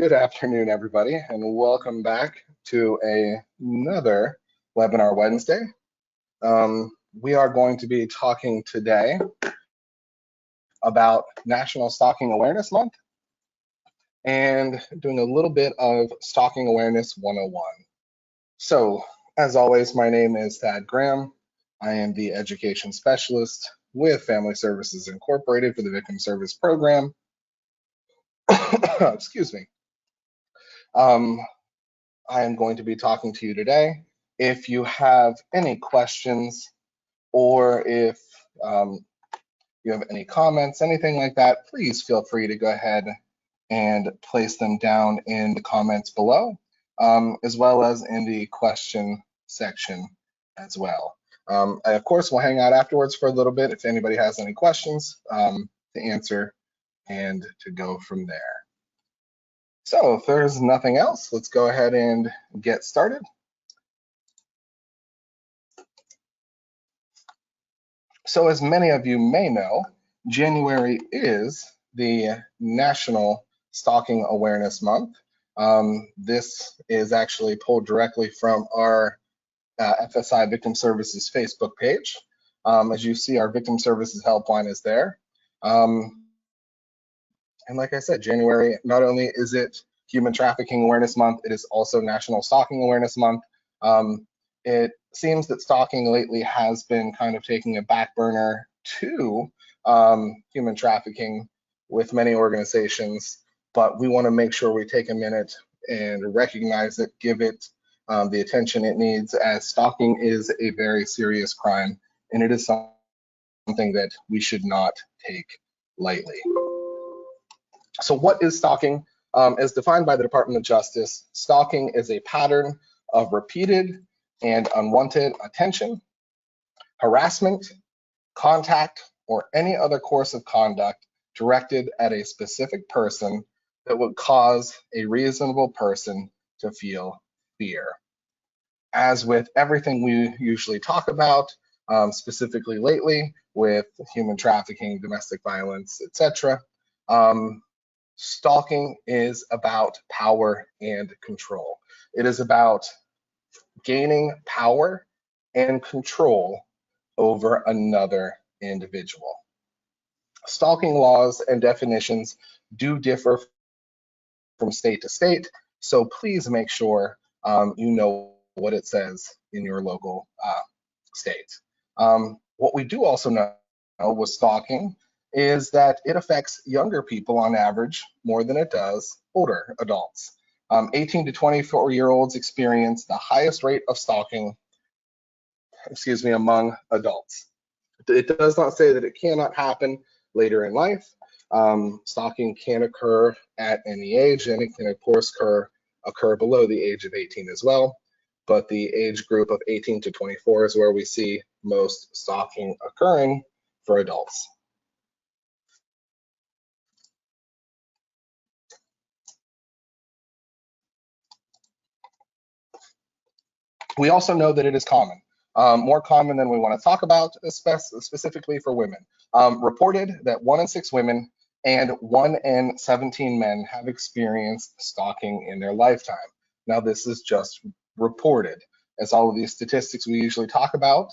Good afternoon, everybody, and welcome back to another Webinar Wednesday. We are going to be talking today about National Stalking Awareness Month and doing a little bit of Stalking Awareness 101. So, as always, my name is Thad Graham. I am the Education Specialist with Family Services Incorporated for the Victim Service Program. Excuse me. I am going to be talking to you today. If you have any questions or if you have any comments, anything like that, please feel free to go ahead and place them down in the comments below, as well as in the question section as well. I, of course, will hang out afterwards for a little bit if anybody has any questions to answer and to go from there. So if there's nothing else, let's go ahead and get started. So as many of you may know, January is the National Stalking Awareness Month. This is actually pulled directly from our FSI Victim Services Facebook page. As you see, our Victim Services helpline is there. And like I said, January, not only is it Human Trafficking Awareness Month, it is also National Stalking Awareness Month. It seems that stalking lately has been kind of taking a back burner to human trafficking with many organizations, but we want to make sure we take a minute and recognize it, give it the attention it needs, as stalking is a very serious crime, and it is something that we should not take lightly. So what is stalking? As defined by the Department of Justice, stalking is a pattern of repeated and unwanted attention, harassment, contact, or any other course of conduct directed at a specific person that would cause a reasonable person to feel fear. As with everything we usually talk about, specifically lately with human trafficking, domestic violence, etc., stalking is about power and control. It is about gaining power and control over another individual. Stalking laws and definitions do differ from state to state, so please make sure you know what it says in your local state. What we do also know with stalking is that it affects younger people on average more than it does older adults. 18 to 24-year-olds experience the highest rate of stalking, among adults. It does not say that it cannot happen later in life. Stalking can occur at any age, and it can, of course, occur below the age of 18 as well. But the age group of 18 to 24 is where we see most stalking occurring for adults. We also know that it is common, more common than we want to talk about, specifically for women. Reported that 1 in 6 women and 1 in 17 men have experienced stalking in their lifetime. Now, this is just reported, as all of these statistics we usually talk about,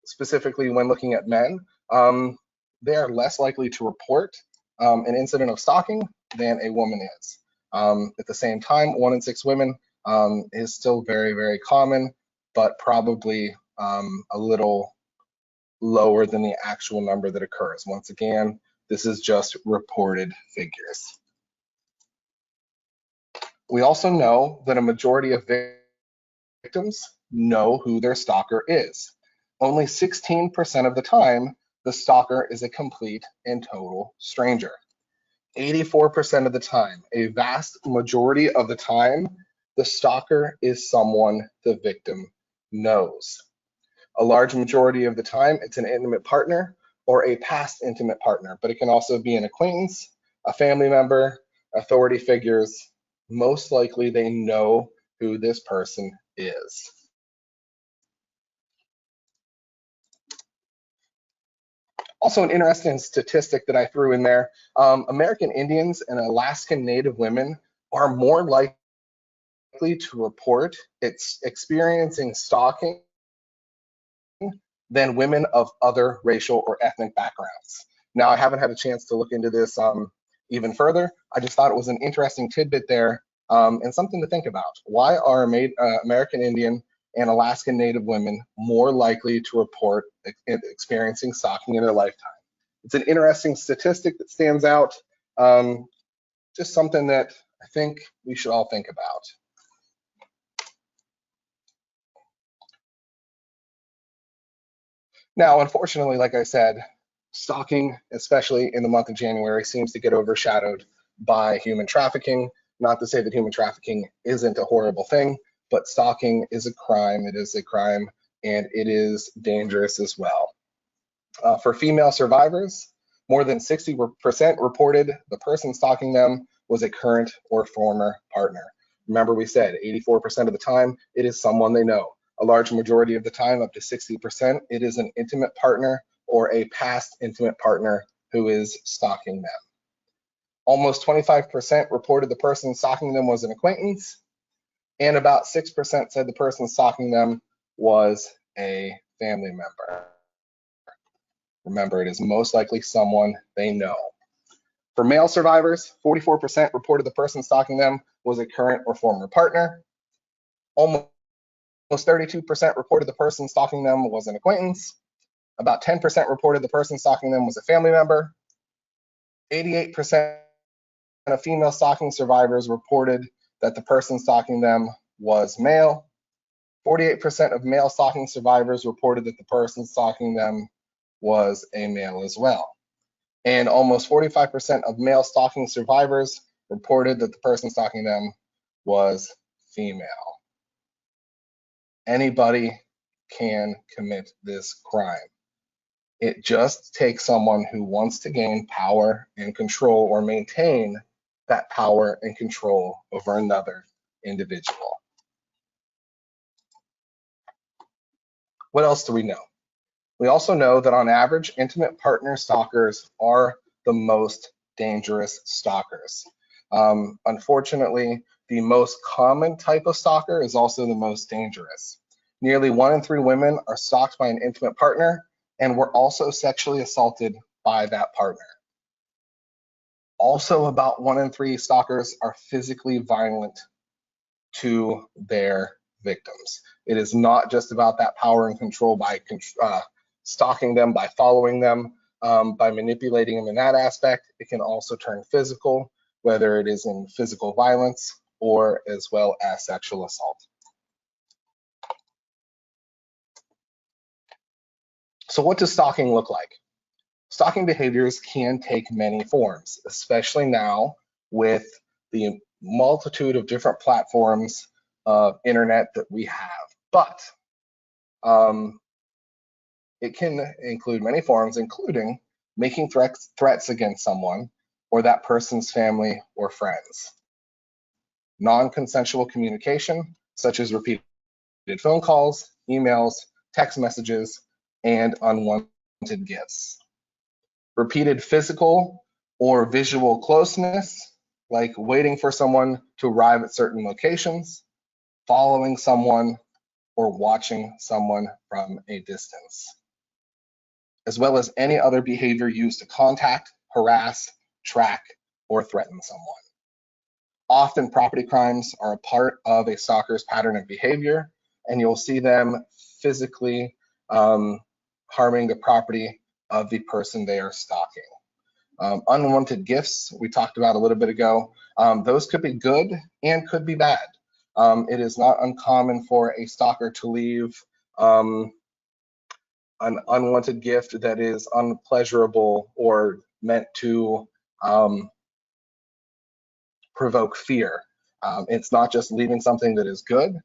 specifically when looking at men, they are less likely to report an incident of stalking than a woman is. At the same time, 1 in 6 women is still very, very common, but probably a little lower than the actual number that occurs. Once again, this is just reported figures. We also know that a majority of victims know who their stalker is. Only 16% of the time, the stalker is a complete and total stranger. 84% of the time, a vast majority of the time, the stalker is someone the victim knows. A large majority of the time, it's an intimate partner or a past intimate partner, but it can also be an acquaintance, a family member, authority figures. Most likely, they know who this person is. Also, an interesting statistic that I threw in there, American Indians and Alaskan Native women are more likely to report experiencing stalking than women of other racial or ethnic backgrounds. Now, I haven't had a chance to look into this even further. I just thought it was an interesting tidbit there and something to think about. Why are American Indian and Alaskan Native women more likely to report experiencing stalking in their lifetime? It's an interesting statistic that stands out, just something that I think we should all think about. Now, unfortunately, like I said, stalking, especially in the month of January, seems to get overshadowed by human trafficking. Not to say that human trafficking isn't a horrible thing, but stalking is a crime. It is a crime, and it is dangerous as well. For female survivors, more than 60% reported the person stalking them was a current or former partner. Remember, we said 84% of the time, it is someone they know. A large majority of the time, up to 60%, it is an intimate partner or a past intimate partner who is stalking them. Almost 25% reported the person stalking them was an acquaintance, and about 6% said the person stalking them was a family member. Remember, it is most likely someone they know. For male survivors, 44% reported the person stalking them was a current or former partner. Almost 32% reported the person stalking them was an acquaintance. About 10% reported the person stalking them was a family member. 88% of female stalking survivors reported that the person stalking them was male. 48% of male stalking survivors reported that the person stalking them was a male as well. And almost 45% of male stalking survivors reported that the person stalking them was female. Anybody can commit this crime. It just takes someone who wants to gain power and control or maintain that power and control over another individual. What else do we know? We also know that on average, intimate partner stalkers are the most dangerous stalkers. Unfortunately, the most common type of stalker is also the most dangerous. Nearly 1 in 3 women are stalked by an intimate partner and were also sexually assaulted by that partner. Also, about 1 in 3 stalkers are physically violent to their victims. It is not just about that power and control by stalking them, by following them, by manipulating them in that aspect. It can also turn physical, whether it is in physical violence or as well as sexual assault. So what does stalking look like? Stalking behaviors can take many forms, especially now with the multitude of different platforms of internet that we have. But it can include many forms, including making threats against someone or that person's family or friends. Non-consensual communication, such as repeated phone calls, emails, text messages, and unwanted gifts. Repeated physical or visual closeness, like waiting for someone to arrive at certain locations, following someone, or watching someone from a distance, as well as any other behavior used to contact, harass, track, or threaten someone. Often property crimes are a part of a stalker's pattern of behavior, and you'll see them physically harming the property of the person they are stalking. Unwanted gifts, we talked about a little bit ago. Those could be good and could be bad. It is not uncommon for a stalker to leave an unwanted gift that is unpleasurable or meant to provoke fear. It's not just leaving something that is good.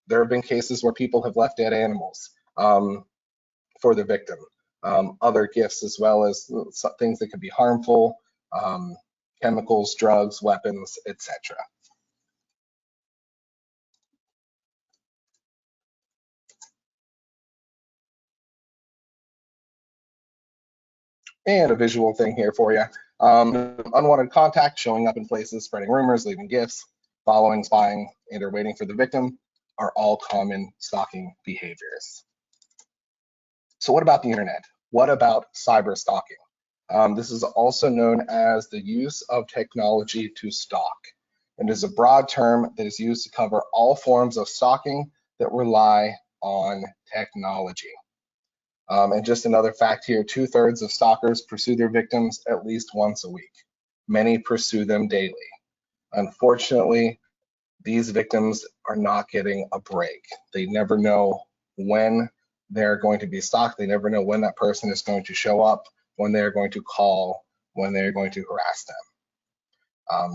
There have been cases where people have left dead animals for the victim. Other gifts as well as things that could be harmful, chemicals, drugs, weapons, etc. And a visual thing here for you. Unwanted contact, showing up in places, spreading rumors, leaving gifts, following, spying, and or waiting for the victim are all common stalking behaviors. So what about the internet? What about cyber stalking? This is also known as the use of technology to stalk. It is a broad term that is used to cover all forms of stalking that rely on technology. And just another fact here, 2/3 of stalkers pursue their victims at least once a week. Many pursue them daily. Unfortunately, these victims are not getting a break. They never know when they're going to be stalked. They never know when that person is going to show up, when they're going to call, when they're going to harass them.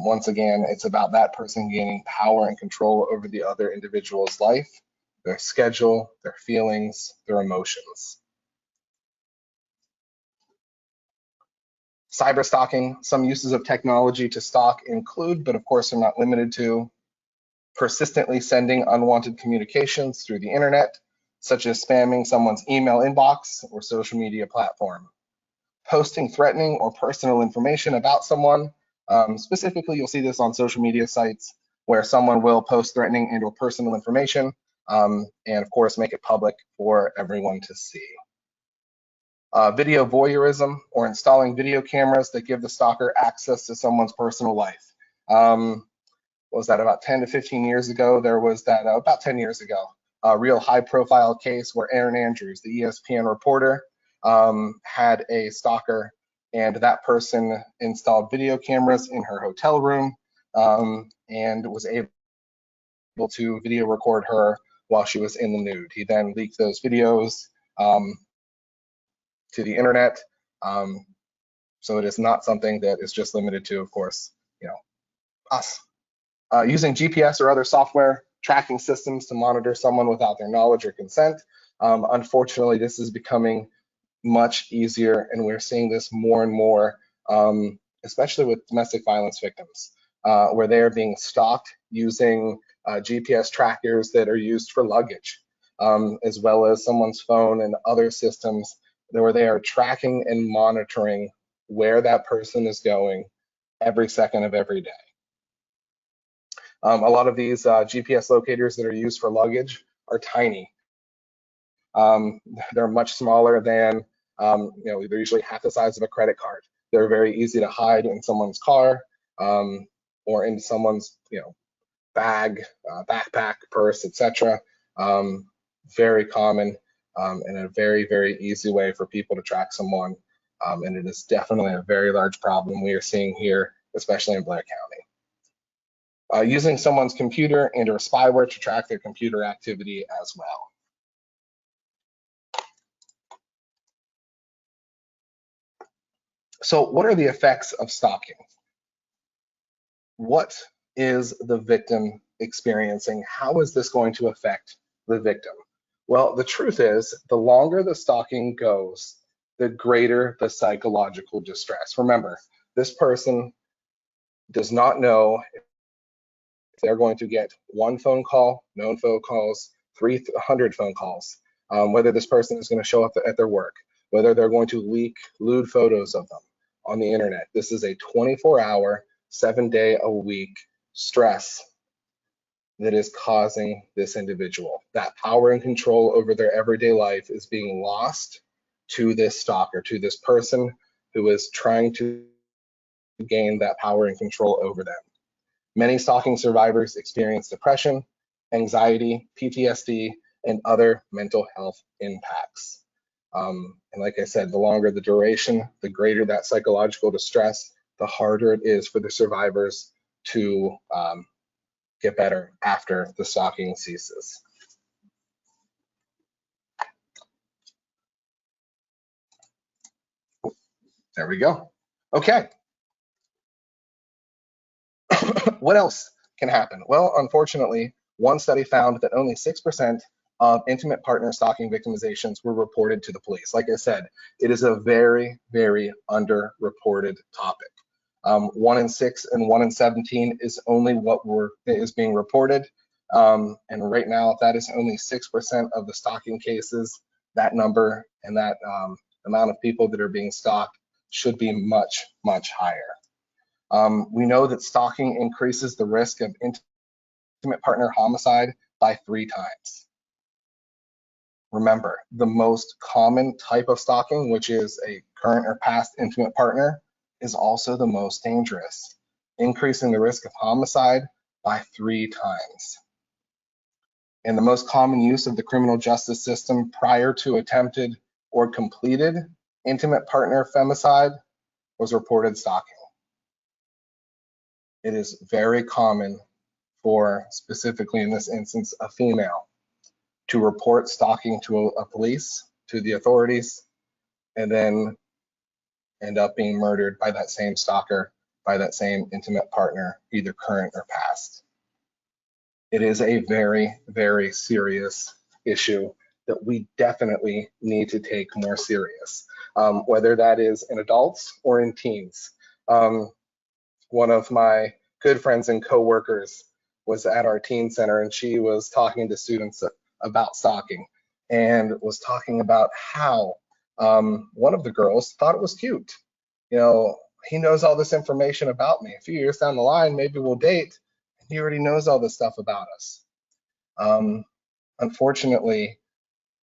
Once again, it's about that person gaining power and control over the other individual's life, their schedule, their feelings, their emotions. Cyber stalking, some uses of technology to stalk include, but of course are not limited to, persistently sending unwanted communications through the internet, such as spamming someone's email inbox or social media platform. Posting threatening or personal information about someone. Specifically, you'll see this on social media sites where someone will post threatening and or personal information, and of course make it public for everyone to see. Video voyeurism, or installing video cameras that give the stalker access to someone's personal life. What was that, about 10 to 15 years ago? There was that, about 10 years ago, a real high profile case where Erin Andrews, the ESPN reporter, had a stalker, and that person installed video cameras in her hotel room and was able to video record her while she was in the nude. He then leaked those videos to the internet. So it is not something that is just limited to, of course, us. Using GPS or other software tracking systems to monitor someone without their knowledge or consent. Unfortunately, this is becoming much easier, and we're seeing this more and more, especially with domestic violence victims, where they are being stalked using GPS trackers that are used for luggage, as well as someone's phone and other systems where they are tracking and monitoring where that person is going every second of every day. A lot of these GPS locators that are used for luggage are tiny. They're much smaller than, they're usually half the size of a credit card. They're very easy to hide in someone's car or in someone's, bag, backpack, purse, etc. Very common and a very, very easy way for people to track someone. And it is definitely a very large problem we are seeing here, especially in Blair County. Using someone's computer and or spyware to track their computer activity as well. So what are the effects of stalking? What is the victim experiencing? How is this going to affect the victim? Well, the truth is, the longer the stalking goes, the greater the psychological distress. Remember, this person does not know if they're going to get one phone call, known phone calls, 300 phone calls, whether this person is going to show up at their work, whether they're going to leak lewd photos of them on the internet. This is a 24-hour, 7-day-a-week stress that is causing this individual. That power and control over their everyday life is being lost to this stalker, to this person who is trying to gain that power and control over them. Many stalking survivors experience depression, anxiety, PTSD, and other mental health impacts. And like I said, the longer the duration, the greater that psychological distress, the harder it is for the survivors to get better after the stalking ceases. There we go. Okay. What else can happen? Well, unfortunately, one study found that only 6% of intimate partner stalking victimizations were reported to the police. Like I said, it is a very, very underreported topic. 1 in 6 and 1 in 17 is only what is being reported. And right now, that is only 6% of the stalking cases. That number and that amount of people that are being stalked should be much, much higher. We know that stalking increases the risk of intimate partner homicide by 3 times. Remember, the most common type of stalking, which is a current or past intimate partner, is also the most dangerous, increasing the risk of homicide by 3 times. And the most common use of the criminal justice system prior to attempted or completed intimate partner femicide was reported stalking. It is very common for, specifically in this instance, a female to report stalking to a police, to the authorities, and then end up being murdered by that same stalker, by that same intimate partner, either current or past. It is a very, very serious issue that we definitely need to take more serious, whether that is in adults or in teens. One of my good friends and coworkers was at our teen center, and she was talking to students about stalking and was talking about how one of the girls thought it was cute. You know, he knows all this information about me. A few years down the line, maybe we'll date. He already knows all this stuff about us. Unfortunately,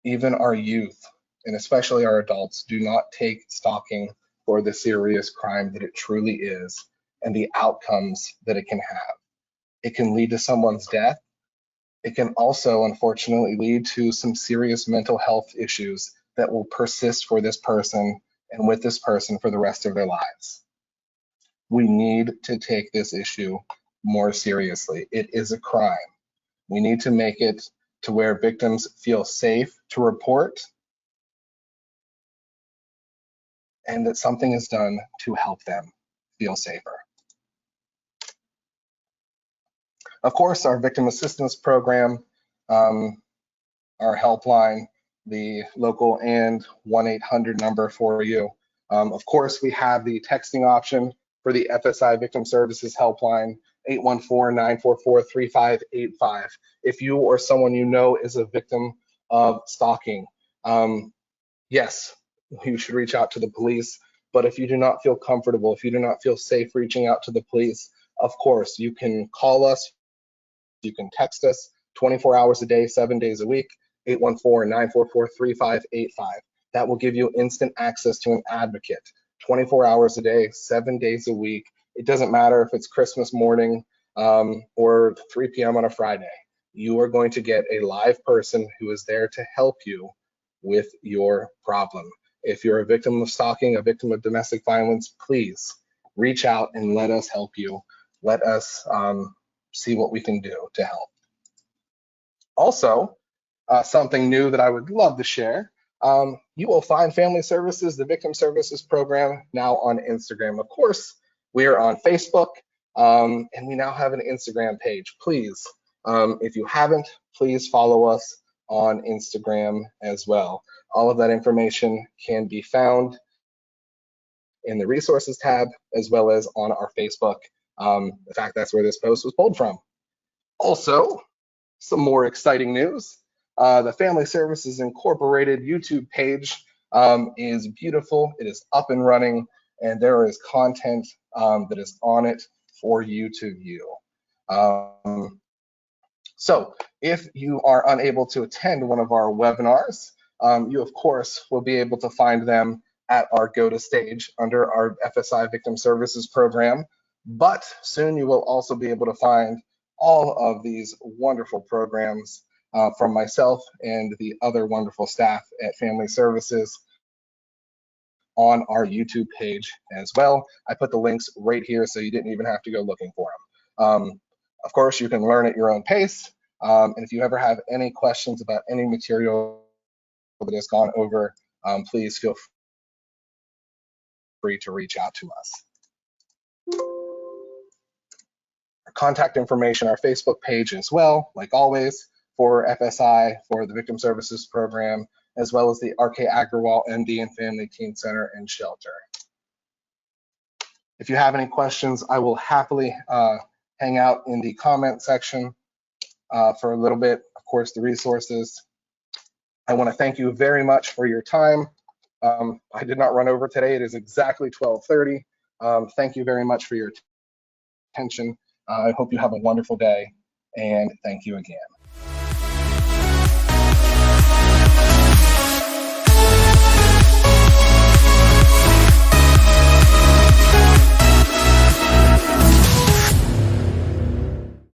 even our youth, and especially our adults, do not take stalking for the serious crime that it truly is and the outcomes that it can have. It can lead to someone's death. It can also, unfortunately, lead to some serious mental health issues that will persist for this person and with this person for the rest of their lives. We need to take this issue more seriously. It is a crime. We need to make it to where victims feel safe to report and that something is done to help them feel safer. Of course, our victim assistance program, our helpline, the local and 1-800 number for you. Of course, we have the texting option for the FSI Victim Services Helpline, 814-944-3585. If you or someone you know is a victim of stalking, yes, you should reach out to the police. But if you do not feel comfortable, if you do not feel safe reaching out to the police, of course, you can call us, you can text us 24 hours a day, 7 days a week, 814-944-3585. That will give you instant access to an advocate 24 hours a day, 7 days a week. It doesn't matter if it's Christmas morning or 3 p.m. on a Friday. You are going to get a live person who is there to help you with your problem. If you're a victim of stalking, a victim of domestic violence, please reach out and let us help you. Let us see what we can do to help. Also, something new that I would love to share, you will find Family Services, the Victim Services Program, now on Instagram. Of course, we are on Facebook, and we now have an Instagram page. Please, if you haven't, please follow us on Instagram as well. All of that information can be found in the resources tab, as well as on our Facebook. In fact, that's where this post was pulled from. Also, some more exciting news. The Family Services Incorporated YouTube page is beautiful. It is up and running, and there is content that is on it for you to view. So if you are unable to attend one of our webinars, you of course will be able to find them at our Go to Stage under our FSI Victim Services Program. But soon you will also be able to find all of these wonderful programs from myself and the other wonderful staff at Family Services on our YouTube page as well. I put the links right here so you didn't even have to go looking for them. Of course, you can learn at your own pace. And if you ever have any questions about any material that has gone over, please feel free to reach out to us. Our contact information, our Facebook page as well, like always, for FSI, for the Victim Services Program, as well as the RK Agrawal MD and Family Teen Center and Shelter. If you have any questions, I will happily hang out in the comment section for a little bit. Of course, the resources. I want to thank you very much for your time. I did not run over today. It is exactly 12:30. Thank you very much for your attention. I hope you have a wonderful day, and thank you again.